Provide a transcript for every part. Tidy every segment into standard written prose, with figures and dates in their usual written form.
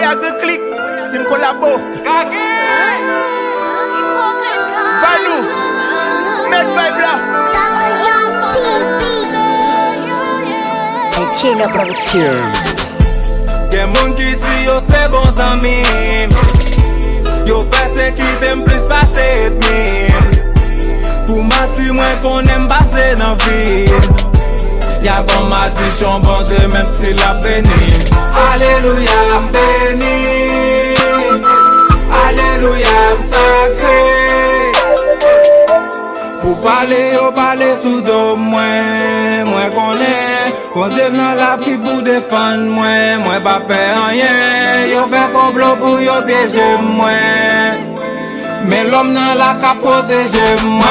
a deux clics, c'est une collabo. Valou, Med Vibe là. Tina Production. Gen moun ki di yo se bon zami, yo persekute m plis pase etmin. Pou mati mwen konen base nan vi. Ya bon mati chon bonze même si la beni. Alléluia m beni, Alléluia m sacré. Pour parler yo parler sous do mwen konen. Kon Dieu nan la pri pou défendre mwen pa fè rien. Yo fè complot pou yo piéger mwen, mais l'homme nan la ka protéger mwen.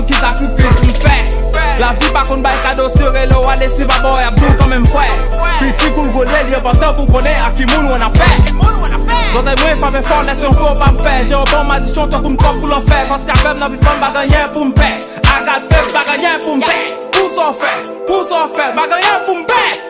Qui sacrifice me fait. La vie par contre bail cadeau sur le aller si pas boy abdou quand même frère. Petit cool godel y'a pas temps pour connaître à qui moun on a fait. J'entends moi pas fort laisse on faut pas me faire. J'ai un bon madichon toi comme top pour l'en faire. Parce qu'à même dans mes femmes bagagien pour me payer. Agat fait bagagien pour me payer. Pour s'en faire bagagien pour me payer.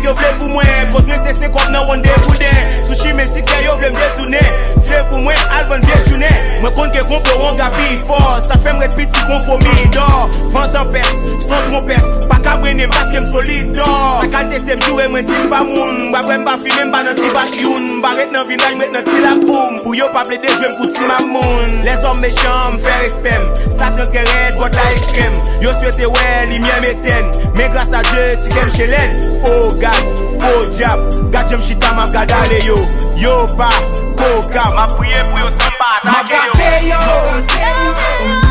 Yo vle pou mwen, cause mwen se 50 nan ronde boudin. Sushi men sikse yo vle mde toune. Vle pou mwen, alban vye joune. Mwen konn ke komploron gapi fort. Ça te fait m'ret petit conformi d'or. Vent tempête, sans trompette. Pas cabrenem parce que m'solide d'or. Ça kal teste m'joué, mwen tim pa moun. Mwen m'ba filme, m'ba nan ti bak youn. M'ba ret nan vinaj, m'ret nan ti la poum. Pou yo pa ple de jwe m'kouti ma moun. Les hommes méchants m'fè respect. Satan ke red, God la extrême. Yo souhaite ouais, lumière m'éteine. Mais grâce à Dieu, ti kem chelen. Oh God, oh diable, gade j'aime chita m'a gade ale yo. Yo pa, koka, m'a prié pour yo samba, m'a gade yo.